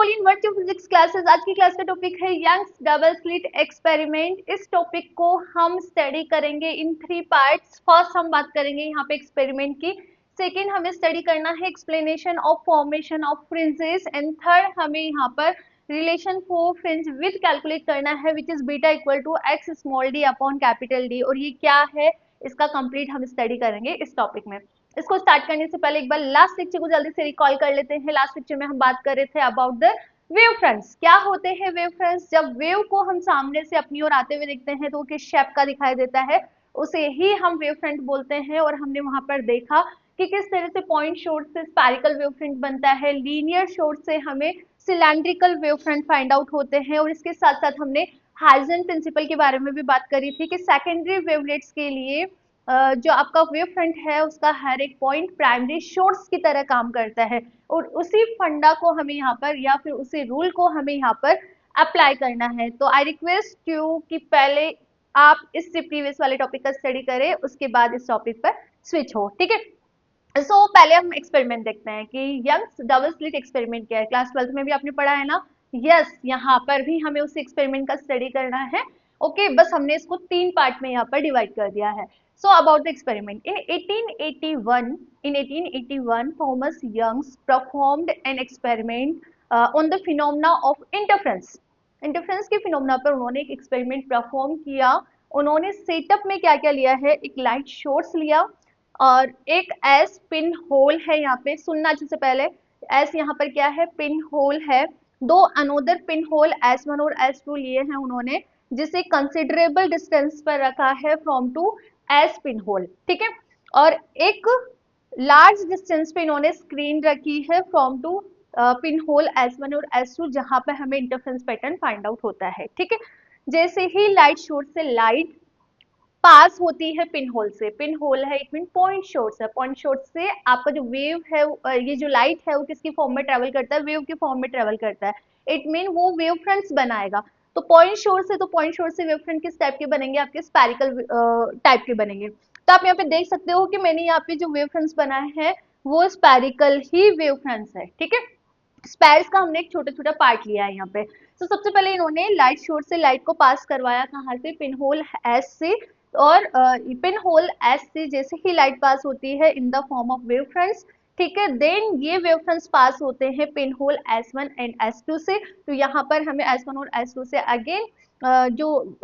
All in virtual physics classes. आज की class का टॉपिक है यंग्स डबल स्लिट एक्सपेरिमेंट। इस टॉपिक को हम स्टडी करेंगे इन 3 पार्ट्स। फर्स्ट हम बात करेंगे यहाँ पे एक्सपेरिमेंट की, सेकेंड हमें स्टडी करना है explanation of formation of fringes, and third हमें यहाँ पर relation for fringe width calculate करना है which is beta equal to X small D upon capital D. और ये क्या है इसका कंप्लीट हम स्टडी करेंगे इस टॉपिक में। इसको स्टार्ट करने से पहले एक बार लास्ट लेक्चर को जल्दी से रिकॉल कर लेते हैं। लास्ट लेक्चर में हम बात कर रहे थे अबाउट द वेव फ्रंट्स। क्या होते हैं वेव फ्रंट्स? जब वेव को हम सामने से अपनी ओर आते हुए देखते हैं तो वो किस शेप का दिखाई देता है, उसे ही हम वेव फ्रंट बोलते हैं। और हमने वहां पर देखा कि किस तरह से पॉइंट सोर्स से स्पैरिकल वेव फ्रंट बनता है, लीनियर सोर्स से हमें cylindrical wave front find out होते हैं। और इसके साथ साथ हमने हाइजेन प्रिंसिपल के बारे में भी बात करी थी कि सेकेंडरी वेवलेट्स के लिए जो आपका वेव फ्रंट है उसका हर एक पॉइंट प्राइमरी सोर्स की तरह काम करता है। और उसी फंडा को हमें यहाँ पर या फिर उसी रूल को हमें यहाँ पर अप्लाई करना है। तो आई रिक्वेस्ट यू कि पहले आप इससे प्रीवियस वाले टॉपिक का स्टडी करें, उसके बाद इस टॉपिक पर स्विच हो, ठीक है। सो पहले हम एक्सपेरिमेंट देखते हैं कि यंग्स डबल स्लिट एक्सपेरिमेंट क्या है। क्लास 12 में भी आपने पढ़ा है ना। यस, यहाँ पर भी हमें उस एक्सपेरिमेंट का स्टडी करना है। ओके, बस हमने इसको 3 पार्ट में यहाँ पर डिवाइड कर दिया है। So about the experiment, in 1881, Thomas Young performed an experiment on the phenomena of interference. Interference के फिनोमेना पर उन्होंने एक एक्सपेरिमेंट परफॉर्म किया। उन्होंने सेटअप में क्या क्या लिया है, एक लाइट सोर्स लिया और एक एस पिन होल है। यहाँ पे सुनना अच्छे से पहले, एस यहाँ पर क्या है, पिन होल है। दो अनोदर पिन होल S1 और S2 लिए हैं उन्होंने, जिसे कंसिडरेबल डिस्टेंस पर रखा है from two S pinhole, ठीक है। और एक लार्ज डिस्टेंस पे इन्होंने स्क्रीन रखी है from to pin hole S1 और S2, जहां पर हमें इंटरफेरेंस पैटर्न फाइंड आउट होता है, ठीक है। जैसे ही लाइट सोर्स से लाइट पास होती है पिन होल से, पिन होल है इट मीन पॉइंट सोर्स है, पॉइंट सोर्स से आपका जो वेव है ये जो लाइट है वो किसकी फॉर्म में ट्रेवल करता है, वेव की फॉर्म में ट्रेवल करता है। इट मीन वो वेव फ्रंट्स बनाएगा। तो पॉइंट सोर्स है तो पॉइंट सोर्स से वेव फ्रंट किस टाइप के बनेंगे, आपके स्पैरिकल टाइप के बनेंगे। तो आप यहाँ पे देख सकते हो कि मैंने यहाँ पे जो वेव फ्रंट्स बनाए हैं वो स्पैरिकल ही वेव फ्रंट्स है, ठीक है। स्पैर्स का हमने एक छोटा छोटा पार्ट लिया है यहाँ पे। तो सबसे पहले इन्होंने लाइट सोर्स से लाइट को पास करवाया, कहाँ से, पिन होल एस से। और पिन होल एस से जैसे ही लाइट पास होती है in the form of wave fronts, ठीक है, देन ये वेव फ्रंट्स पास होते हैं pin hole S1 and S2 से। तो यहाँ पर हमें S1 और S2 से अगेन जो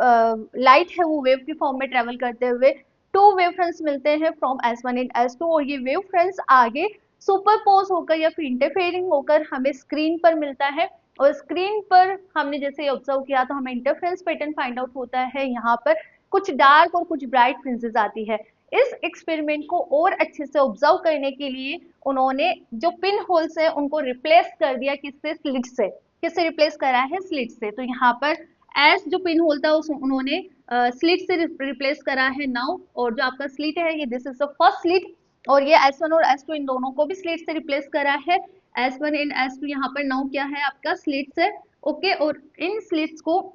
लाइट है वो वेव की फॉर्म में ट्रेवल करते हुए 2 वेव फ्रंट्स मिलते हैं फ्रॉम S1 एंड S2। और ये वेव फ्रंट्स आगे सुपरपोज होकर या फिर इंटरफेयरिंग होकर हमें स्क्रीन पर मिलता है। और स्क्रीन पर हमने जैसे ऑब्जर्व किया तो हमें इंटरफेरेंस पैटर्न फाइंड आउट होता है। यहाँ पर कुछ डार्क और कुछ ब्राइट फ्रिंजेस आती है। इस एक्सपेरिमेंट को और अच्छे से ऑब्जर्व करने के लिए उन्होंने जो पिन होल्स है उनको रिप्लेस कर दिया, किससे, स्लिट से। किससे रिप्लेस करा है, स्लिट से। तो यहाँ पर एस जो पिन होल था उस उन्होंने स्लिट से रिप्लेस करा है नाउ। और जो आपका स्लिट है ये this is the first slit, और ये S1 और S2 इन दोनों को भी स्लिट से रिप्लेस करा है। S1 एंड S2 यहाँ पर नाउ क्या है, आपका स्लिट्स है, ओके। और इन स्लिट्स को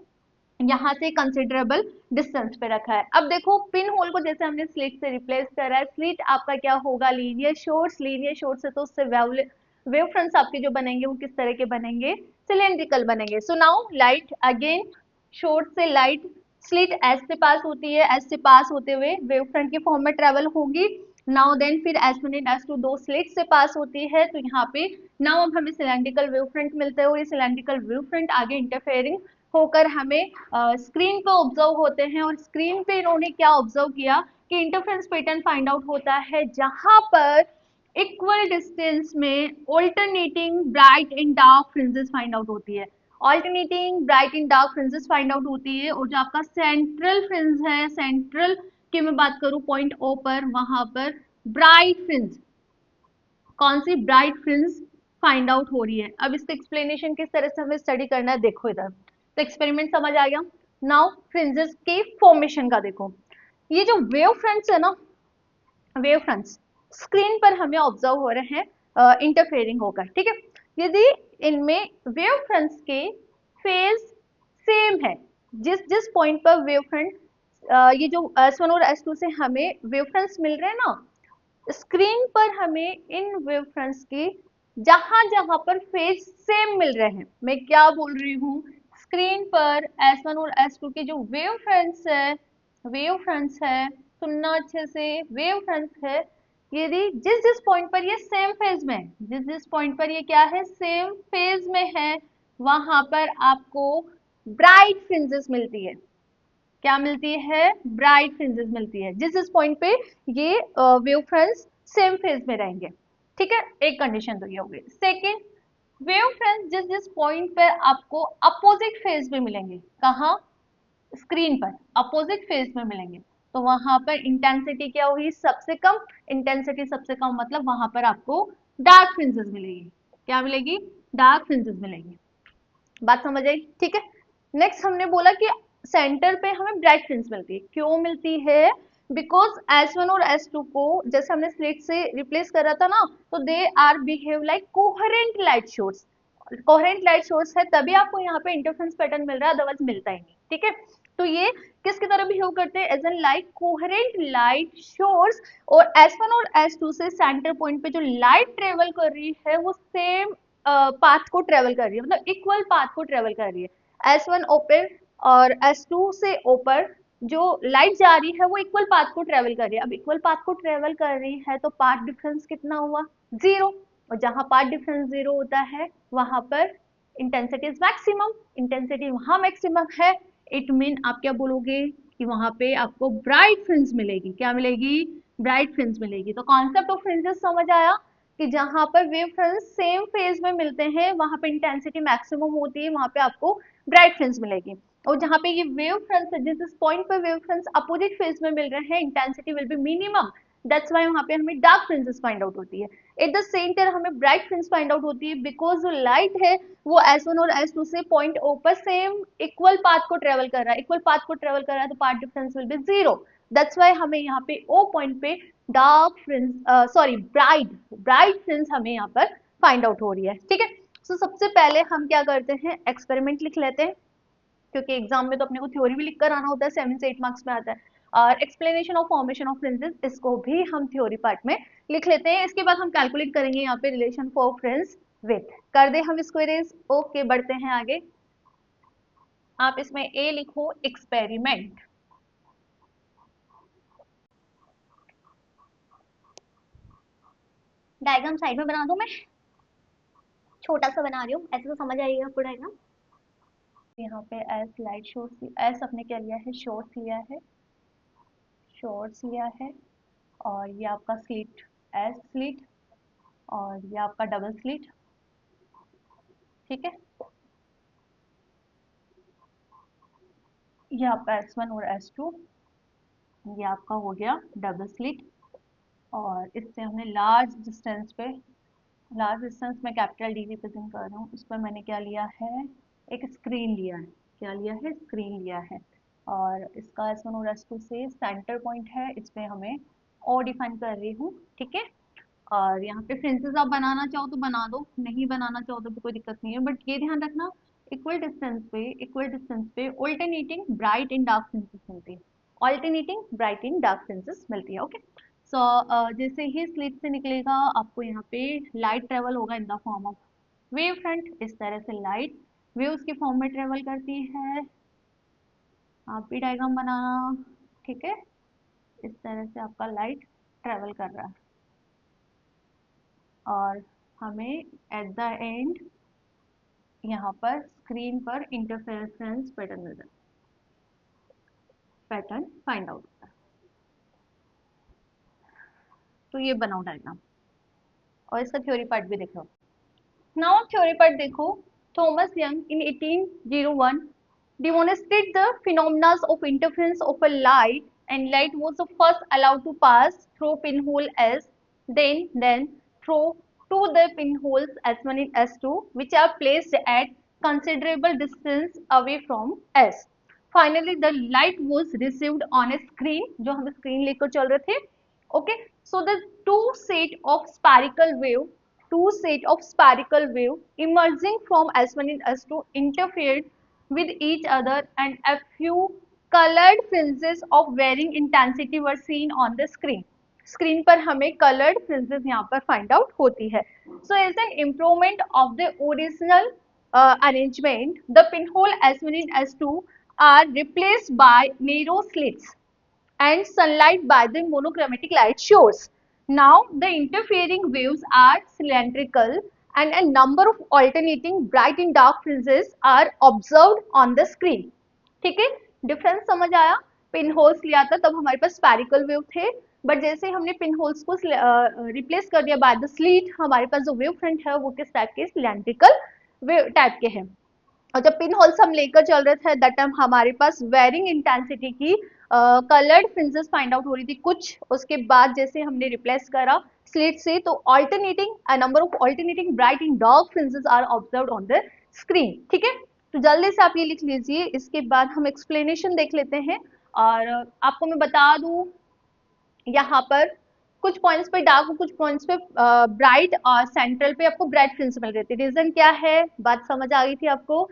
यहाँ से कंसिडरेबल डिस्टेंस पे रखा है। अब देखो पिन होल को जैसे हमने स्लिट से रिप्लेस करा है, स्लिट आपका क्या होगा, लीनियर सोर्स। लीनियर सोर्स से तो उससे वेव फ्रंट्स आपके जो बनेंगे वो किस तरह के बनेंगे, सिलेंड्रिकल बनेंगे। So now light again source से लाइट स्लिट एस से पास होती है, एस से पास होते हुए वेव फ्रंट के फॉर्म में ट्रेवल होगी। नाउ देन फिर S1 एंड S2 दो स्लिट से पास होती है। तो यहाँ पे नाउ अब हमें सिलेंड्रिकल वेव फ्रंट मिलता है और ये सिलेंड्रिकल वेव फ्रंट आगे इंटरफेयरिंग होकर हमें स्क्रीन पे ऑब्जर्व होते हैं। और स्क्रीन पे इन्होंने क्या ऑब्जर्व किया कि इंटरफेरेंस पैटर्न फाइंड आउट होता है जहां पर इक्वल डिस्टेंस में alternating bright and dark fringes find out होती है। Alternating bright and dark fringes find out होती है। और जो आपका सेंट्रल फ्रिंज है, सेंट्रल की मैं बात करूं पॉइंट ओ पर, वहां पर ब्राइट फ्रिंज, कौन सी, ब्राइट फ्रिंज फाइंड आउट हो रही है। अब इसका एक्सप्लेनेशन किस तरह से हमें स्टडी करना है, देखो इधर। तो एक्सपेरिमेंट समझ आ गया। नाउ फ्रिंजेस के फॉर्मेशन का देखो। ये जो वेव फ्रंट्स है ना, वेव फ्रंट्स स्क्रीन पर हमें ऑब्जर्व हो रहे हैं इंटरफेयरिंग होकर, ठीक है। यदि इनमें वेव फ्रंट्स के फेज सेम है, जिस जिस पॉइंट पर वेव फ्रंट ये जो S1 और S2 से हमें वेव फ्रंट्स मिल रहे हैं ना, स्क्रीन पर हमें इन वेव फ्रंट्स की जहां जहां पर फेज सेम मिल रहे हैं, मैं क्या बोल रही हूँ, स्क्रीन पर S1 और S2 के जो वेव फ्रंट्स है, वेव फ्रंट्स है, सुनना अच्छे से, वेव फ्रंट्स है, यदि जिस जिस पॉइंट पर ये सेम फेज में है, जिस जिस पॉइंट पर ये क्या है, सेम फेज में है, वहां पर आपको ब्राइट फ्रिंजेस मिलती है। क्या मिलती है, ब्राइट फ्रिंजेस मिलती है, जिस जिस पॉइंट पे ये वेव फ्रंट्स सेम फेज में रहेंगे। ठीक है, एक कंडीशन तो ये हो गई। सेकेंड, वेव फ्रंट्स जिस जिस पॉइंट पर आपको अपोजिट फेज में मिलेंगे, कहाँ, स्क्रीन पर अपोजिट फेज में मिलेंगे, तो वहां पर इंटेंसिटी क्या होगी, सबसे कम। इंटेंसिटी सबसे कम मतलब वहां पर आपको डार्क फ्रिंजेस मिलेगी। क्या मिलेगी, डार्क फ्रिंजेस मिलेगी। बात समझ आई, ठीक है। नेक्स्ट हमने बोला कि सेंटर पे हमें ब्राइट फ्रिंज मिलती है, क्यों मिलती है, बिकॉज S1 और S2 को जैसे हमने स्लिट से रिप्लेस करा था ना, तो they are behave like coherent light source. Coherent light source है तभी आपको यहाँ पे इंटरफेरेंस पैटर्न मिल रहा है, अदरवाइज मिलता ही नहीं। ठीक है, तो ये किसकी तरह बिहेव करते हैं, as an like coherent light source. और S1 और S2 से सेंटर पॉइंट पे जो लाइट ट्रेवल कर रही है वो सेम पाथ को ट्रेवल कर रही है, मतलब इक्वल पाथ को ट्रेवल कर रही है। S1 ओपर और S2 से ऊपर जो लाइट जा रही है वो इक्वल पाथ को ट्रेवल कर रही है। अब इक्वल पाथ को ट्रेवल कर रही है तो पाथ डिफरेंस कितना हुआ, जीरो। और जहां पाथ डिफरेंस जीरो होता है वहां पर इंटेंसिटी इज मैक्सिमम, इंटेंसिटी वहां मैक्सिमम है। इट मीन आप क्या बोलोगे कि वहां पे आपको ब्राइट फ्रिंज मिलेगी। क्या मिलेगी, ब्राइट फ्रिंज मिलेगी। तो कॉन्सेप्ट ऑफ फ्रिंजेस समझ आया कि जहां पर वेव फ्रंट्स सेम फेज में मिलते हैं वहां पे इंटेंसिटी मैक्सिमम होती है, वहां पे आपको ब्राइट फ्रिंज मिलेगी। और जहां पे ये वेव फ्रंट्स जिस पॉइंट पर वेव फ्रंट्स अपोजिट फेज में मिल रहे हैं intensity will be minimum, that's why वहां पे हमें डार्क फ्रिंजेस फाइंड आउट होती है। एट द सेंटर हमें ब्राइट फ्रिंज फाइंड आउट होती है, बिकॉज जो लाइट है वो S1 और S2 से पॉइंट O पर सेम इक्वल पाथ को ट्रेवल कर रहा है, इक्वल पाथ को ट्रेवल कर रहा है तो path difference will B zero. That's why हमें यहाँ पे O पॉइंट पे dark fringe, sorry bright, bright fringe हमें यहाँ पर फाइंड आउट हो रही है। ठीक है, तो सबसे पहले हम क्या करते हैं, एक्सपेरिमेंट लिख लेते हैं, क्योंकि एग्जाम में तो अपने को थ्योरी भी लिख कर आना होता है, 7 से 8 मार्क्स में आता है। और explanation of formation of fringes, इसको भी हम थ्योरी पार्ट में लिख लेते हैं। इसके बाद हम कैलकुलेट करेंगे यहाँ पे रिलेशन फॉर फ्रिंज विथ, कर दे हम इसको इरेज। ओके, बढ़ते हैं आगे। आप इसमें ए लिखो, एक्सपेरिमेंट। डायग्राम साइड में बना दूं मैं, छोटा सा बना रही हूँ, ऐसे तो समझ आएगा आपको डायग्राम। यहाँ पे एस लाइट सोर्स, एस अपने क्या लिया है, सोर्स लिया है, सोर्स लिया है। और ये आपका स्लिट, एस स्लिट, और ये आपका डबल स्लिट। ठीक है, ये आपका S1 और S2, ये आपका हो गया डबल स्लिट। और इससे हमने लार्ज डिस्टेंस पे, लार्ज डिस्टेंस में कैपिटल डी रिप्रेजेंट कर रहा हूँ, उस पर मैंने क्या लिया है, एक स्क्रीन लिया है। क्या लिया है, स्क्रीन लिया है। और इसका S1 और S2 से सेंटर पॉइंट है, इस पे हमें ओ डिफाइन कर रही हूँ। ठीक है, और यहाँ पे फ्रिंजेस आप बनाना चाहो तो बना दो, नहीं बनाना चाहो तो भी कोई दिक्कत नहीं है, बट ये ध्यान रखना इक्वल डिस्टेंस पे, इक्वल डिस्टेंस पे alternating bright and dark fringes मिलती है, alternating bright and dark fringes मिलती है। ओके, सो जैसे ही स्लिट से निकलेगा आपको यहाँ पे लाइट ट्रेवल होगा in the form of wave front. इस तरह से लाइट वेव्स के फॉर्म में ट्रेवल करती है। आप भी डायग्राम बनाना, ठीक है, इस तरह से आपका लाइट ट्रेवल कर रहा है। और हमें एट द एंड यहाँ पर स्क्रीन पर इंटरफेरेंस पैटर्न मिल जाता है, पैटर्न फाइंड आउट होता है। तो ये बनाओ डायग्राम, और इसका थ्योरी पार्ट भी देखो। नाउ थ्योरी पार्ट देखो। Thomas young in 1801 demonstrated the phenomena of interference of a light, and light was the first allowed to pass through pinhole S, then through to the pinholes S1 and S2, which are placed at considerable distance away from S. Finally, the light was received on a screen, जो हम screen लेकर चल रहे थे। Okay, so the two set of spherical wave emerging from S1 and S2 interfered with each other, and a few colored fringes of varying intensity were seen on the screen. Screen पर हमें coloured fringes यहाँ पर find out होती है. So as an improvement of the original arrangement, the pinhole S1 and S2 are replaced by narrow slits and sunlight by the monochromatic light source. Now the interfering waves are cylindrical and a number of alternating bright and dark fringes are observed on the screen. ठीक है, difference समझ आया. Pin holes लिया था तब हमारे पास spherical wave थे, but जैसे हमने पिन होल्स को रिप्लेस कर दिया बाय द स्लीट, हमारे पास जो वेव फ्रंट है वो किस टाइप के, सिलेंड्रिकल वेव टाइप के हैं. और जब पिन होल्स हम लेकर चल रहे थे दैट टाइम हमारे पास वेरिंग इंटेंसिटी की कलर्ड फ्रिंजेस फाइंड आउट हो रही थी कुछ. उसके बाद जैसे हमने रिप्लेस करा स्लिट से तो alternating a number of alternating bright and dark fringes are observed on the screen. ठीक है, तो जल्दी से आप ये लिख लीजिए. इसके बाद हम एक्सप्लेनेशन देख लेते हैं. और आपको मैं बता दूं यहाँ पर कुछ पॉइंट्स पे डार्क और कुछ पॉइंट्स पे ब्राइट और सेंट्रल पे आपको ब्राइट फ्रिंज मिल रही थी. रीजन क्या है, बात समझ आ गई थी आपको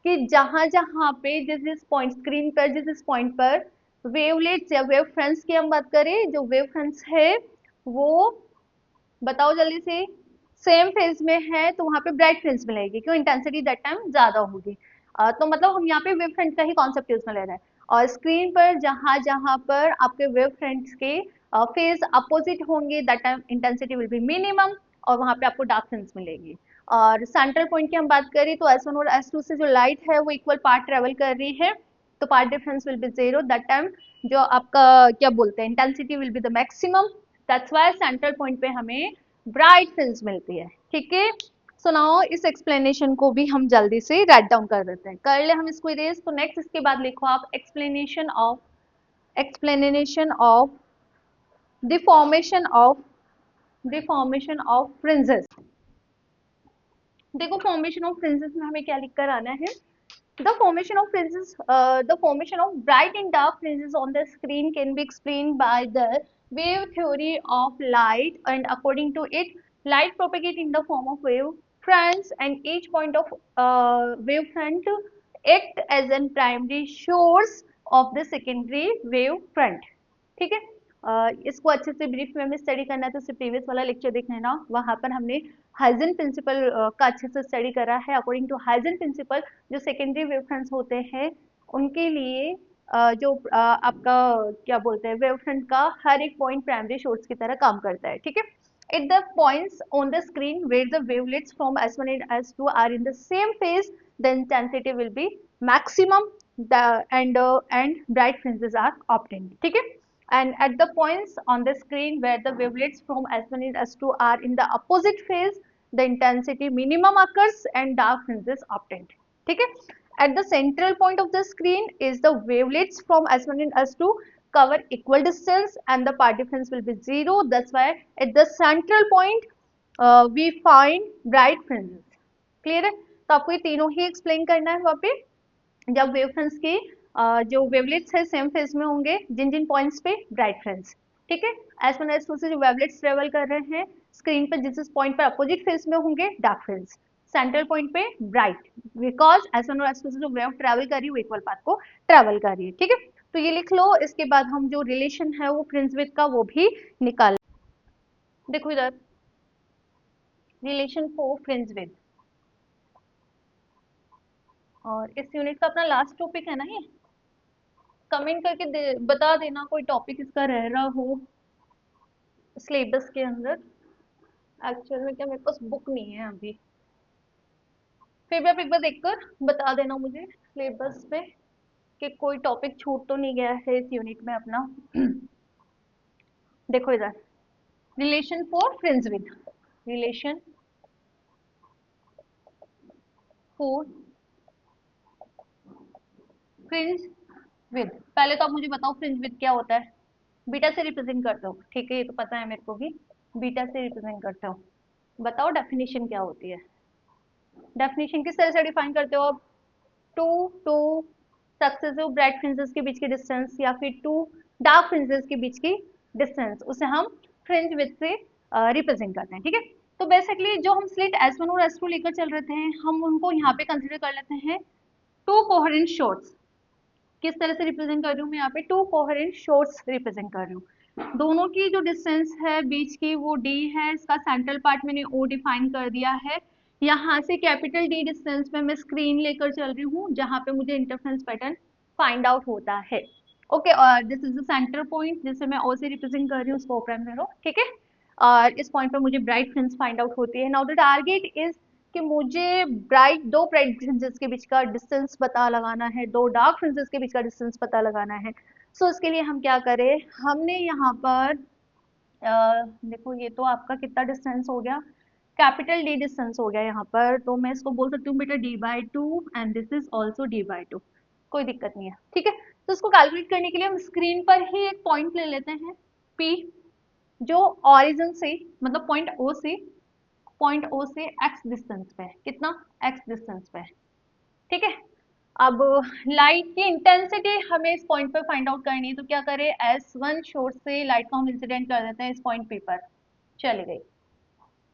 कि जहां जहां पे जिस पॉइंट स्क्रीन पर जिस पॉइंट पर वेवलेट्स या वेव फ्रंट्स की हम बात करें, जो वेव फ्रंट्स है वो बताओ जल्दी से, सेम फेज में है तो वहां पे ब्राइट फ्रिंज मिलेगी. क्यों, इंटेंसिटी दैट टाइम ज्यादा होगी. तो मतलब हम यहाँ पे वेव फ्रंट का ही कॉन्सेप्ट यूज में ले रहे हैं. और स्क्रीन पर जहां जहां पर आपके वेव फ्रंट्स के फेज अपोजिट होंगे that time intensity will be minimum और वहां पे आपको डार्क फ्रिंज मिलेगी. और सेंट्रल पॉइंट की हम बात करें तो S1 और S2 से जो लाइट है वो इक्वल पार्ट ट्रेवल कर रही है तो part difference will B zero. That time जो आपका क्या बोलते हैं, intensity will be the maximum. That's why central point पे हमें ब्राइट फ्रिंज मिलती है. ठीक है, सो नाउ इस एक्सप्लेनेशन को भी हम जल्दी से राइट डाउन कर देते हैं. कर ले हम इसको इरेज. तो नेक्स्ट इसके बाद लिखो आप explanation of the formation of fringes. देखो फॉर्मेशन ऑफ फ्रिंजेस में हमें क्या लिख कर आना है. The formation of fringes, the formation of bright and dark fringes on the screen can be explained by the wave theory of light, and according to it, light propagates in the form of wave fronts, and each point of wave front act as a primary source of the secondary wave front. ठीक है, इसको अच्छे से brief में हमें study करना है तो सिर्फ प्रीवियस वाला लेक्चर देख लेना. वहां पर हमने हाइजन प्रिंसिपल का अच्छे से स्टडी करा है. अकॉर्डिंग टू हाइजन प्रिंसिपल जो सेकेंडरी वेव फ्रंट्स होते हैं उनके लिए जो आपका क्या बोलते हैं वेव फ्रंट का हर एक पॉइंट प्राइमरी सोर्स की तरह काम करता है. ठीक है, at the points on the screen where the wavelets from S1 and S2 are in the same phase, the intensity will be maximum and bright fringes are obtained. ठीक है, and at the points on the screen where the wavelets from S1 and S2 are in the opposite phase, the intensity minimum occurs and dark fringes obtained. ठीक है, at the central point of the screen is the wavelets from S1 and S2 cover equal distance and the path difference will be zero. That's why at the central point we find bright fringes. Clear है, तो आपको ये तीनों ही explain करना है वहाँ पे जब वेव फ्रंट्स की जो वेवलेट्स है सेम फेज में होंगे जिन जिन पॉइंट्स पे ब्राइट फ्रिंज. ठीक है, S1 S2 से जो वेवलेट्स ट्रेवल कर रहे हैं स्क्रीन पर जिस पॉइंट पर अपोजिट फेज में होंगे डार्क फ्रिंज, सेंट्रल पॉइंट पे ब्राइट, बिकॉज S1 और S2 से जो वेव ट्रेवल कर रही है वो इक्वल पाथ को ट्रेवल कर रही है. ठीक है, तो ये लिख लो. इसके बाद हम जो रिलेशन है वो फ्रिंज विड्थ का वो भी निकाल. देखो इधर रिलेशन फॉर फ्रिंज विड्थ, और इस यूनिट का अपना लास्ट टॉपिक है ना. ये कमेंट करके बता देना कोई टॉपिक इसका रह रहा हो सिलेबस के अंदर. एक्चुअल में क्या मेरे पास बुक नहीं है अभी, फिर भी आप एक बार देखकर बता देना मुझे सिलेबस पे कि कोई टॉपिक छूट तो नहीं गया है इस यूनिट में अपना. देखो इधर relation for fringe width, relation for fringe width. पहले तो आप मुझे बताओ फ्रिंज विड्थ क्या होता है. बीटा से रिप्रेजेंट करते हो, ठीक है, ये तो पता है मेरे को भी, बीटा से रिप्रेजेंट करते हो. बताओ डेफिनेशन क्या होती है. डेफिनेशन किस तरह से डिफाइन करते हो आप, टू सक्सेसिव ब्राइट फ्रिंजेस के बीच की डिस्टेंस या फिर टू डार्क फ्रिंजेस के बीच की डिस्टेंस, उसे हम फ्रिंज विड्थ से रिप्रेजेंट करते हैं. ठीक है, तो बेसिकली जो हम स्लिट S1 और S2 लेकर चल रहे थे हम उनको यहाँ पे कंसिडर कर लेते हैं टू कोहेरेंट शॉर्ट्स. किस तरह से रिप्रेजेंट कर रही हूँ मैं यहाँ पे, टू कोहेरेंट शॉर्ट्स रिप्रेजेंट कर रही हूँ. दोनों की जो डिस्टेंस है बीच की वो d है, इसका सेंट्रल पार्ट मैंने o डिफाइन कर दिया है। यहाँ से कैपिटल D डिस्टेंस में मैं स्क्रीन लेकर चल रही हूँ जहाँ पे मुझे इंटरफेरेंस पैटर्न फाइंड आउट होता है। ओके, और this is the centre point जिसे मैं O से रिप्रेजेंट कर रही हूँ, उसको ओपन करो, ठीक है। और इस पॉइंट पे मुझे ब्राइट फ्रिंज फाइंड आउट होती है। नाउ द टारगेट इज कि मुझे दो ब्राइट फ्रिंजेस के बीच का डिस्टेंस पता लगाना है, दो डार्क फ्रिंजेस के बीच का डिस्टेंस पता लगाना है। सो इसके लिए हम क्या करें, हमने यहाँ पर देखो ये तो आपका कितना डिस्टेंस हो गया, कैपिटल डी डिस्टेंस हो गया यहाँ पर, तो मैं इसको बोल सकती हूँ बेटा d/2 and this is also d/2, कोई दिक्कत नहीं है, ठीक है। तो इसको कैलकुलेट करने के लिए हम स्क्रीन पर ही एक पॉइंट ले लेते हैं P, जो ऑरिजिन से मतलब पॉइंट O से x डिस्टेंस पे है, कितना x डिस्टेंस पे है, ठीक है। अब लाइट की इंटेंसिटी हमें इस पॉइंट पर फाइंड आउट करनी है, तो क्या करें, S1 सोर्स से लाइट को हम इंसिडेंट कर देते हैं इस पॉइंट P पर, चली गई।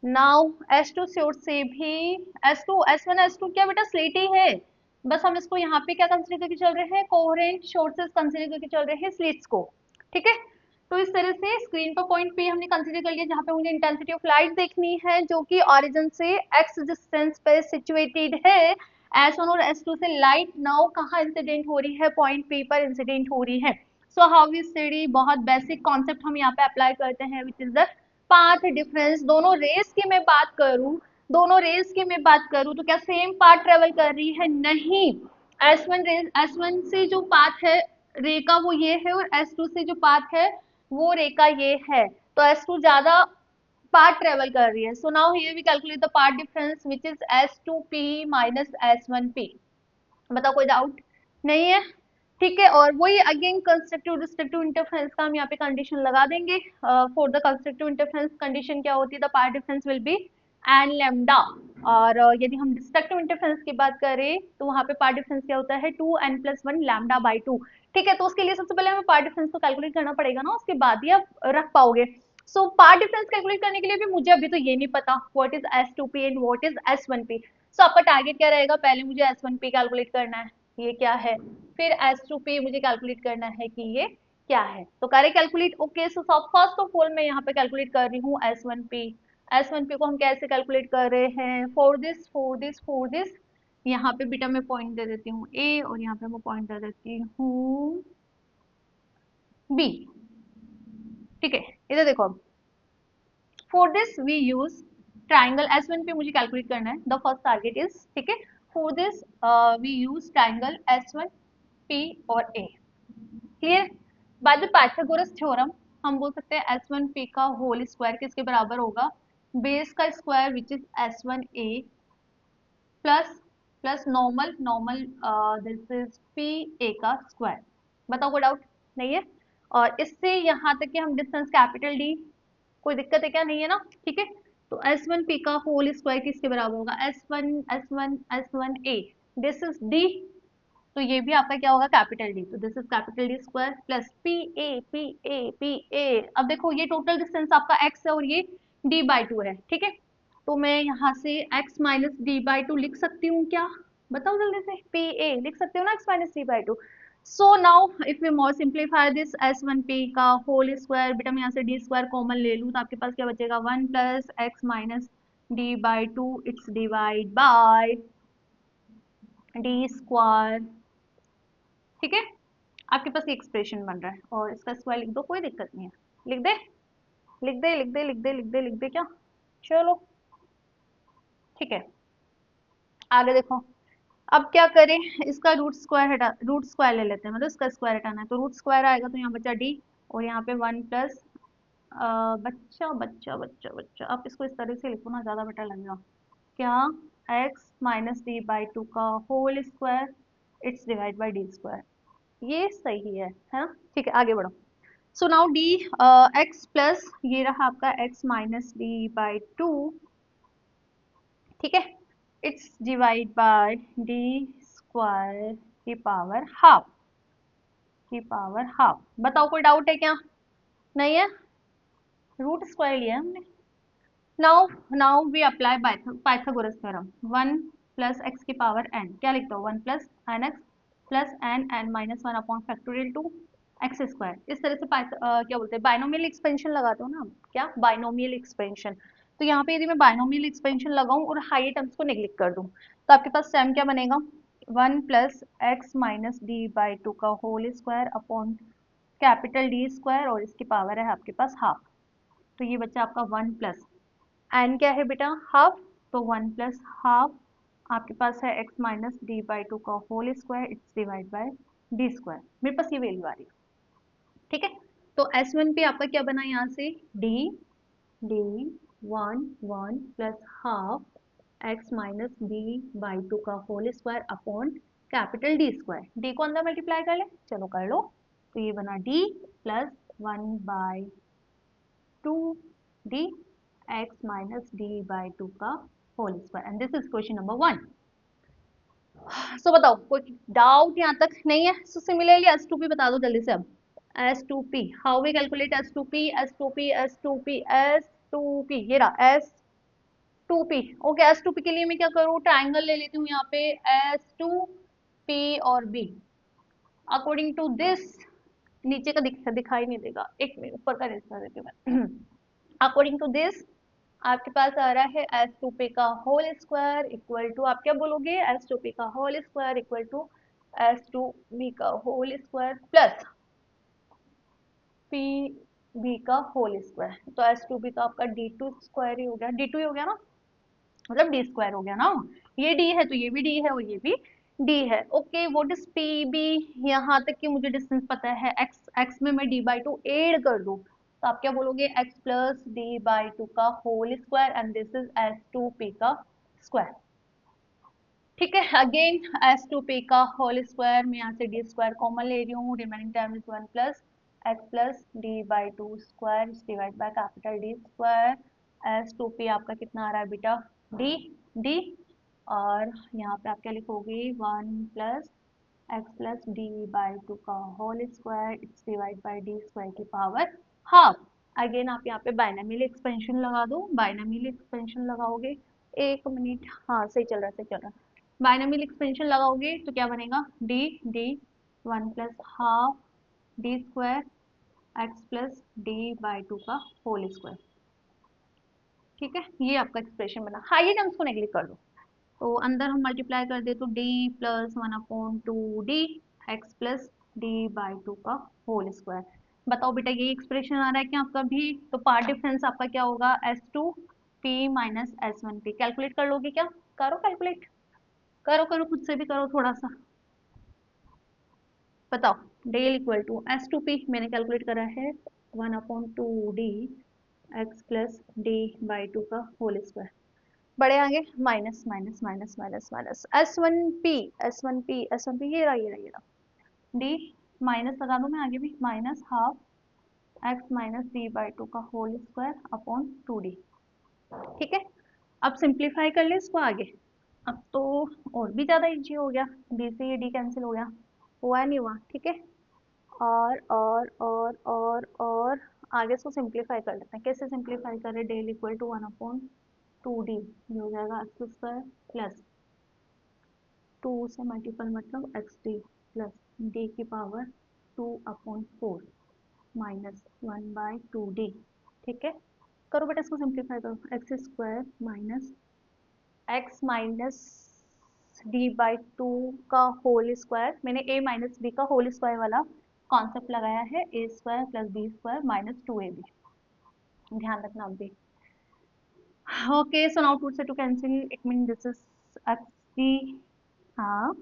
नाउ S2 सोर्स से भी S2 S1 S2 क्या बेटा स्लेट ही है, बस हम इसको यहाँ पे क्या कंसीडर करके चल रहे हैं, कोहेरेंट सोर्सेस कंसीडर करके चल रहे हैं स्लिट्स को, ठीक है। तो इस तरह से स्क्रीन पर पॉइंट P हमने कंसीडर कर लिया जहाँ पे मुझे इंटेंसिटी ऑफ लाइट देखनी है जो कि ऑरिजिन से x डिस्टेंस पे सिचुएटेड है। S1 और S2 से लाइट नाउ कहाँ इंसिडेंट हो रही है, पॉइंट P पर इंसिडेंट हो रही है। सो हाउ वी स्टडी, बहुत बेसिक कॉन्सेप्ट हम यहाँ पे अप्लाई करते हैं which is the path difference. दोनों रेस की मैं बात करूं तो क्या सेम पाथ ट्रेवल कर रही है, नहीं। S1 से जो पाथ है रे का वो ये है, और S2 से जो पाथ है वो रे का ये है, तो S2 ज्यादा पाथ ट्रेवल कर रही है। So now here we calculate the path difference which is S2P minus S1P। बताओ कोई डाउट नहीं है, ठीक है। और वही अगेन कंस्ट्रक्टिव डिस्ट्रक्टिव इंटरफेरेंस का हम यहाँ पे कंडीशन लगा देंगे। For the constructive interference condition क्या होती है, the path difference will be N lambda. और यदि हम डिस्ट्रक्टिव इंटरफेरेंस की बात करें तो वहाँ पे पार्ट डिफरेंस क्या होता है, 2n+1 लैम्डा/2, ठीक है। तो उसके लिए सबसे पहले हमें पार्ट डिफरेंस को कैलकुलेट करना पड़ेगा ना, उसके बाद ही आप रख पाओगे। सो पार्ट डिफरेंस कैलकुलेट करने के लिए भी मुझे अभी तो ये नहीं पता what is S2P and what is S1P। सो आपका टारगेट क्या रहेगा, पहले मुझे S1P कैलकुलेट करना है, ये क्या है, फिर S2P मुझे कैलकुलेट करना है कि ये क्या है। तो करें calculate, okay. So first of all मैं यहाँ पे कैलकुलेट कर रही हूँ S1P को हम कैसे कैलकुलेट कर रहे हैं, फॉर दिस यहाँ पे बेटा मैं पॉइंट दे देती हूँ A और यहाँ पे मैं पॉइंट दे देती हूँ B, ठीक है। इधर देखो, अब for this we use triangle, S1P मुझे कैलकुलेट करना है, द फर्स्ट टारगेट इज, ठीक है। For this we use triangle S1P और A, clear. By the Pythagoras theorem हम बोल सकते हैं S1P का होल स्क्वायर किसके बराबर होगा, बेस का square which is S1A plus plus normal this is PA का स्क्वायर। बताओ कोई डाउट नहीं है। और इससे यहाँ तक कि हम डिस्टेंस कैपिटल D, कोई दिक्कत है क्या, नहीं है ना, ठीक है। तो S1P का होल स्क्वायर किसके बराबर होगा, S1A, दिस इज D, तो ये भी आपका क्या होगा, कैपिटल डी, तो this is capital D square plus P A. अब देखो ये टोटल डिस्टेंस आपका x है और ये d/2 है, ठीक है। तो मैं यहाँ से x माइनस d/2 लिख सकती हूँ क्या, बताओ जल्दी से, पी ए लिख सकते हो ना x minus d/2। So now if we more simplify this S1P का होल स्क्वायर, बेटा मैं यहाँ से d स्क्वायर कॉमन ले लूँ तो आपके पास क्या बचेगा, 1 plus x minus d/2, it's divide bye d square, ठीक है। आपके पास ये एक्सप्रेशन बन रहा है और इसका स्क्वायर लिख दो, कोई दिक्कत नहीं है, लिख दे लिख दे क्या, चलो ठीक है। आगे देखो, अब क्या करें, इसका रूट स्क्वायर ले लेते हैं, मतलब इसका स्क्वायर हटाना है, तो रूट स्क्वायर आएगा तो यहाँ बचा डी, और यहाँ पे 1 प्लस बच्चा आप इसको इस तरह से लिखो ना, ज्यादा बेटर लगेगा, क्या, x माइनस d/2 का whole square, it's divide by D square, ये सही है ना, ठीक है। आगे बढ़ो। So now D X plus ये रहा आपका x माइनस d/2, ठीक है, it's divide by D square की पावर हाफ। बताओ कोई डाउट है क्या, नहीं है, रूट स्क्वायर लिया है हमने। Now we apply Pythagoras theorem, 1 plus X की पावर n, क्या लिखता हूँ, 1 plus N X plus N minus 1 upon factorial 2, X square. इस तरह से क्या बोलते हैं, बाइनोमियल एक्सपेंशन लगाते हो ना, क्या बाइनोमियल एक्सपेंशन। तो यहाँ पे यदि मैं बाइनोमियल एक्सपेंशन लगाऊं और हाई टर्म्स को नेग्लेक्ट कर दूं, तो आपके पास टर्म क्या बनेगा, 1 plus X minus D by two का whole square upon capital D square, और इसकी पावर है आपके पास हाफ। तो ये बच्चा आपका 1 प्लस एन क्या है बेटा, हाफ, तो 1 प्लस हाफ आपके पास है X minus D by two का whole square, it's divide by D square. मेरे पास ये वैल्यू आ रही है, ठीक है। तो S1 पे आपका क्या बना यहाँ से, D D 1 plus half X minus D by two का whole square upon capital D square. D को अंदर मल्टीप्लाई कर ले, चलो कर लो। तो ये बना D plus 1/2 D X minus D by two का whole square, and this is question number 1। सो बताओ कोई डाउट यहाँ तक नहीं है। सो सिमिलरली S2P बता दो जल्दी से अब। S2P, how we calculate S2P, S2P, S2P, S2P, ये रहा S2P। ओके, S2P के लिए मैं क्या करूँ, ट्राइंगल ले लेती हूँ यहाँ पे, S2P और B अकॉर्डिंग टू दिस। नीचे का दिखाई नहीं देगा, एक मिनट ऊपर का रेस कर देती हूँ मैं। अकॉर्डिंग टू दिस आपके पास आ रहा है S2P का होल स्क्वायर इक्वल टू, आप क्या बोलोगे, S2P का whole square equal to S2B का होल स्क्वायर प्लस PB का होल स्क्वायर। तो S2B का आपका D2 स्क्वायर ही हो गया, D2 ही हो गया ना, मतलब डी स्क्वायर हो गया ना। ये डी है तो ये भी डी है और ये भी डी है। Okay, what is P B, यहाँ तक कि मुझे डिस्टेंस पता है, एक्स एक्स में मैं डी बाई टू एड कर दूं, तो आप क्या बोलोगे, X plus D by two का whole square, and this is S2P का स्क्वायर। ठीक है, अगेन S2P का होल स्क्वायर, मैं यहाँ से डी स्क्वायर कॉमन ले रही हूँ, remaining term is 1 plus X plus D by to square divide by capital D square. S2P आपका कितना आ रहा है बेटा, डी डी, और यहाँ पे आप क्या लिखोगे, 1 plus X plus D by two का whole square, it's divide by D square की पावर हाफ। अगेन आप यहाँ पे बाइनोमियल एक्सपेंशन लगा दो, बाइनोमियल एक्सपेंशन लगाओगे, एक मिनट, हाँ सही चल रहा है, सही चल रहा है। बाइनोमियल एक्सपेंशन लगाओगे तो क्या बनेगा, D D 1 plus half D square x plus D by two का होल स्क्वायर। ठीक है, ये आपका एक्सप्रेशन बना। हाई टर्म्स को नेग्लेक्ट कर दो, तो अंदर हम मल्टीप्लाई कर दे तो D plus 1/2 D X plus D by two का होल स्क्वायर। बताओ बेटा ये एक्सप्रेशन आ रहा है क्या आपका भी, तो पार्ट डिफरेंस आपका क्या होगा, S2P माइनस S1P। कैलकुलेट कर लोगे क्या, करो कैलकुलेट, करो करो खुद से भी करो थोड़ा सा, बताओ। डेल इक्वल टू S2P मैंने कैलकुलेट करा है 1/2 D X plus D by two का होल स्क्वायर, बड़े आगे minus minus minus minus minus S1P S1P S1P, ये रहा ये रहा ये रहा, डी माइनस लगा दूं मैं आगे भी, minus half X minus D by two का होल स्क्वायर अपॉन 2D। ठीक है, अब सिंप्लीफाई कर ले इसको आगे, अब तो और भी ज़्यादा इजी हो गया, डी से ये डी कैंसिल हो गया, हुआ नहीं हुआ, ठीक है। और आगे इसको सिंप्लीफाई कर लेते हैं, कैसे सिंप्लीफाई करें, डेल इक्वल टू 1/2D, ये हो जाएगा एक्स स्क्वायर प्लस 2 से मल्टीपल मतलब XD प्लस डी की पावर 2/4 माइनस 1/2D। ठीक है, करो बेटा इसको सिंप्लीफाई करो, X square minus X minus D by two का होल स्क्वायर, मैंने ए माइनस बी का होल स्क्वायर वाला कॉन्सेप्ट लगाया है, A square plus B square minus 2AB, ध्यान रखना आप भी। ओके, सो नाउ 2 से 2 cancel, it mean this is XD, हाँ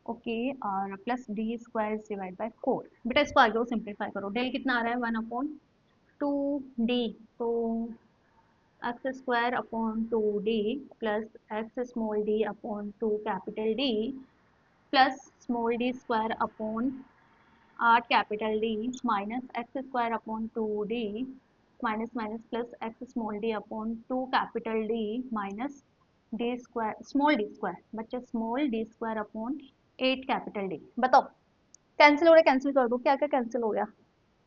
ओके, और plus D square divide by 4। बेटा इसको आगे सिंप्लीफाई करो, डेल कितना आ रहा है 1/2D, तो X square upon 2D plus X small D upon 2 capital D plus small D square upon 8 capital D minus X square upon 2D minus minus plus X small D upon 2 capital D minus D square small D square, बच्चे small D square upon 8 capital D. बताओ cancel हो रहा है, cancel कर दो, क्या क्या cancel हो गया,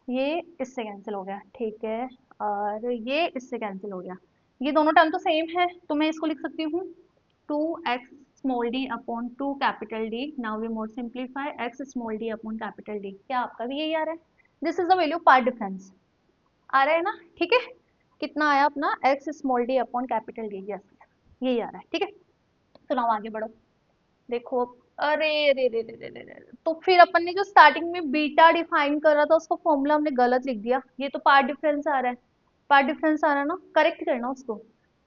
ये इससे कैंसिल हो गया, ठीक है, और ये इससे कैंसिल हो गया, ये दोनों टर्म तो सेम है, तो मैं इसको लिख सकती हूँ 2x small D upon 2 capital D. Now we more simplify X small D upon capital D, क्या आपका भी यही आ रहा है, this is the value path difference. आ रहा है ना, ठीक है। कितना आया अपना X small D upon capital D, yes यही आ रहा है, ठीक है। तो नाउ आगे बढ़ो, देखो। अरे रे रे रे रे रे रे, तो फिर अपन ने जो स्टार्टिंग में बीटा डिफाइन कर रहा था उसको फॉर्मूला हमने गलत लिख दिया। ये तो पार्ट डिफरेंस आ रहा है, पार्ट डिफरेंस आ रहा है ना, करेक्ट करना उसको।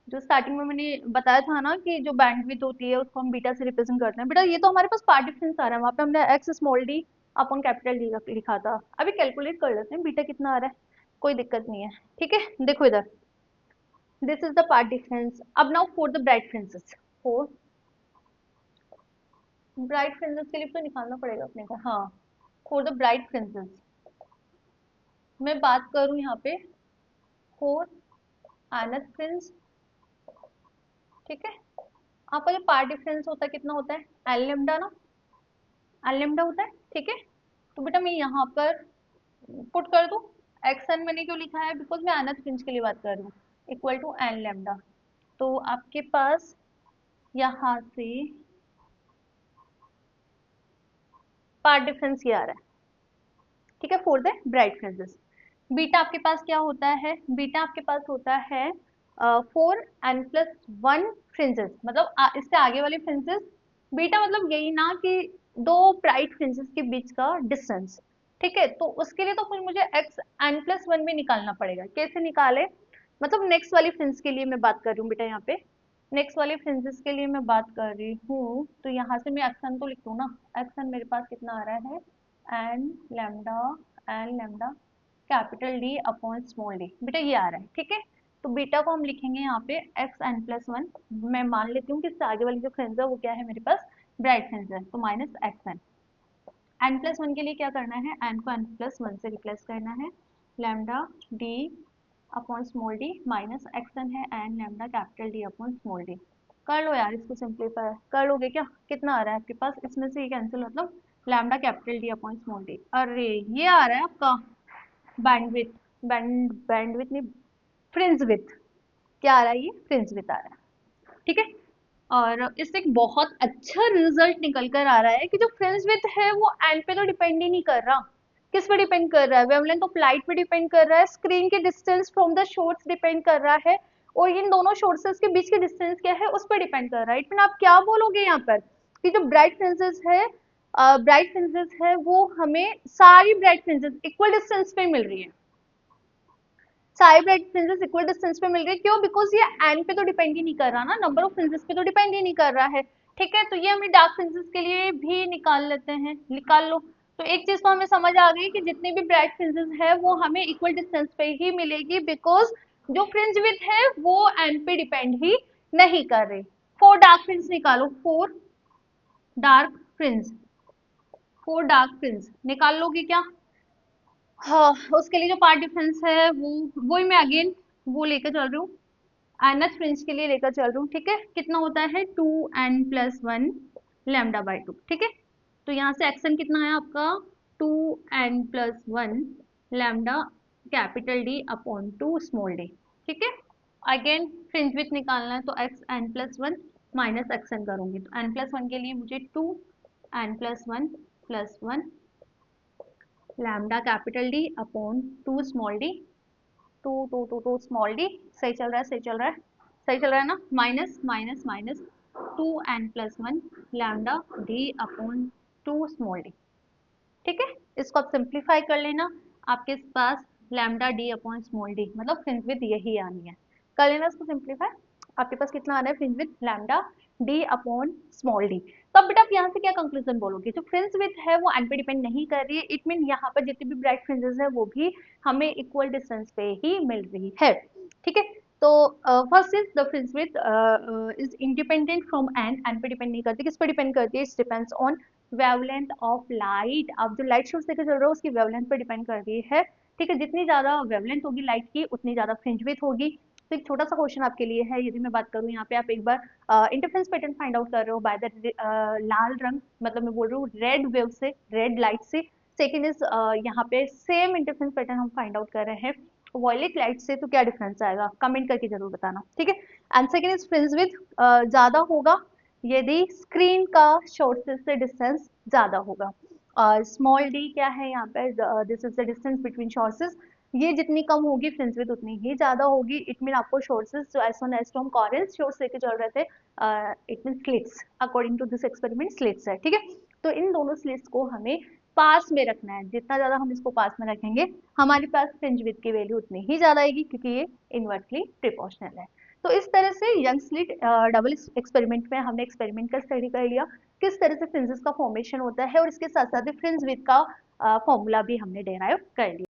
जो स्टार्टिंग में मैंने बताया था ना कि जो बैंडविड्थ होती है उसको हम बीटा से रिप्रेजेंट करते हैं, बेटा ये तो हमारे पास पार्ट डिफरेंस आ रहा है, वहां पे हमने x small D upon capital D लिखा था। अभी कैलकुलेट कर लेते हैं बीटा कितना आ रहा है, कोई दिक्कत नहीं है, ठीक है। देखो इधर, this is the path difference. अब now for the bright fringes, for bright fringes के लिए तो निकालना पड़ेगा अपने को, हाँ। फॉर द ब्राइट फ्रिंजेस मैं बात करूं यहाँ पे, फॉर आनत फ्रिंज, ठीक है। आपका जो पार्ट डिफरेंस होता है कितना होता है, एल लेम्डा ना, एल लेम्डा होता है, ठीक है। तो बेटा मैं यहाँ पर पुट कर दूं, एक्स एन मैंने क्यों लिखा है, बिकॉज मैं आनत फ्रिंज के लिए बात कर रही हूँ, इक्वल टू एन लेम्डा। तो आपके पास यहाँ से पार्ट डिफरेंस ये आ रहा है, ठीक है, for the bright fringes. Beta आपके पास क्या होता है, बीटा आपके पास होता है four N plus one fringes, मतलब इससे आगे वाले फ्रिंजेस। बीटा मतलब यही ना कि दो ब्राइट फ्रिंजेस के बीच का डिस्टेंस, ठीक है। तो उसके लिए तो फिर मुझे एक्स एन प्लस वन में निकालना पड़ेगा। कैसे निकाले, मतलब नेक्स्ट वाली फ्रिंज के लिए मैं बात कर रही हूँ बेटा, यहाँ पे नेक्स्ट वाले फ्रिंजेस के लिए मैं बात कर रही हूँ, तो यहाँ से मैं एक्सन तो लिख दूँ ना। एक्सन मेरे पास कितना आ रहा है, N lambda, N lambda capital D upon small D, बेटा ये आ रहा है, ठीक है। तो बीटा को हम लिखेंगे यहाँ पे एक्स एन प्लस वन। मैं मान लेती हूँ कि इससे आगे वाली जो फ्रेंज है वो क्या है मेरे पास, ब्राइट फ्रेंज है, तो minus X N. N plus one के लिए क्या करना है, एन को एन प्लस वन से रिप्लेस करना है, lambda D upon small D minus X N है N lambda capital D upon small D. कर लो यार इसको सिंप्लीफाई, कर लोगे क्या, कितना आ रहा है आपके पास, इसमें से ये कैंसिल, मतलब lambda capital D upon small D. अरे ये आ रहा है आपका बैंडविथ, बैंडविथ नहीं, फ्रिंज विथ, क्या आ रहा है, ये फ्रिंज विथ आ रहा है, ठीक है। और इससे एक बहुत अच्छा रिजल्ट निकल कर आ रहा है कि जो फ्रिंज विथ है वो एन पे तो डिपेंड ही नहीं कर रहा। किस पे डिपेंड कर रहा है, वेवलेंथ ऑफ लाइट पे डिपेंड कर रहा है, स्क्रीन के distance from the source depend कर रहा है, और इन दोनों सोर्सेज के बीच के डिस्टेंस क्या है उस पर डिपेंड कर रहा है। इट आप क्या बोलोगे यहाँ पर कि जो ब्राइट फ्रिंजेस है, ब्राइट फ्रिंजेस है वो हमें सारी ब्राइट फ्रिंजेस इक्वल डिस्टेंस पे मिल रही है, सारी ब्राइट फ्रिंजेस इक्वल डिस्टेंस पे मिल रही है। क्यों, बिकॉज ये एन पे तो डिपेंड ही नहीं कर रहा ना, नंबर ऑफ फ्रिंजेस पे तो डिपेंड ही नहीं कर रहा है, ठीक है। तो ये हमें डार्क फ्रिंजेस के लिए भी निकाल लेते हैं, निकाल लो। तो एक चीज तो हमें समझ आ गई कि जितनी भी ब्राइट फ्रिंजेस है वो हमें इक्वल डिस्टेंस पे ही मिलेगी, बिकॉज जो फ्रिंज विथ है वो एन पे डिपेंड ही नहीं कर रही। फोर डार्क फ्रिंज निकालो, four dark fringe, four dark fringe निकाल लोगे क्या। हाँ, उसके लिए जो पार्ट डिफरेंस है वो वही मैं अगेन वो लेकर चल रही हूँ, nth फ्रिंज के लिए लेकर चल रही हूँ, ठीक है। कितना होता है, two N plus one lambda by two, ठीक है। तो यहाँ से एक्सन कितना है आपका, two N plus one lambda capital D upon two small D, ठीक है। अगेन फ्रिंज विथ निकालना है, तो X N plus one minus X N करूंगी, तो एन प्लस वन के लिए मुझे two N plus one lambda capital D upon two small D, two small D, सही चल रहा है, सही चल रहा है, सही चल रहा है ना, minus minus minus two N plus one lambda D upon two small D, ठीक है। इसको आप सिंप्लीफाई कर लेना, आपके पास lambda D upon small D, मतलब फ्रिंज विथ यही आनी है, कर लेना इसको सिंप्लीफाई। आपके पास कितना आ रहा है, fringe with lambda D upon small D. तो अब बेटा आप यहाँ से क्या कंक्लूजन बोलोगे, जो फ्रिंज विथ है वो एन पे डिपेंड नहीं कर रही है, इट मीन यहाँ पर जितने भी ब्राइट फ्रिंजेस है वो भी हमें इक्वल डिस्टेंस पे ही मिल रही है, ठीक है। तो first is the fringe width is independent from N पे डिपेंड नहीं करती, किस पे डिपेंड करती है, it's depends on wavelength of light. अब जो लाइट सोर्स लेकर चल रहा है उसकी वेवलेंथ पर डिपेंड कर रही है, ठीक है। जितनी ज्यादा वेवलेंथ होगी लाइट की उतनी ज्यादा फ्रिंज विड्थ होगी। तो एक छोटा सा क्वेश्चन आपके लिए है, यदि मैं बात करूं यहाँ पे आप एक बार इंटरफेरेंस पैटर्न फाइंड आउट कर रहे हो बाय द लाल रंग, मतलब मैं बोल रही हूँ रेड वेव से, रेड लाइट से। सेकेंड इज यहाँ पे सेम इंटरफेरेंस पैटर्न हम फाइंड आउट कर रहे हैं वॉयलेट लाइट से, तो क्या डिफरेंस आएगा कमेंट करके जरूर बताना, ठीक है। And second is fringe width ज्यादा होगा यदि स्क्रीन का सोर्सेज से डिस्टेंस ज्यादा होगा। स्मॉल डी क्या है यहाँ पर, this is the distance between sources. ये जितनी कम होगी फ्रिंज विड्थ उतनी ही ज्यादा होगी। इट मीन आपको सोर्सेज जो एस वन एस टू हम कॉरेंट सोर्स लेके चल रहे थे, it mean slits, according to this experiment slits है, ठीक है। तो इन दोनों स्लिट्स को हमें पास में रखना है। जितना ज्यादा हम इसको पास में रखेंगे हमारे पास फ्रिंज विड्थ की वैल्यू उतनी ही ज्यादा आएगी, क्योंकि ये इनवर्सली प्रोपोर्शनल है। तो इस तरह से यंग स्लिट डबल एक्सपेरिमेंट में हमने एक्सपेरिमेंट का स्टडी कर लिया, किस तरह से फ्रिंजेस का फॉर्मेशन होता है, और इसके साथ साथ फ्रिंज विड्थ का फॉर्मूला भी हमने डेराइव कर लिया।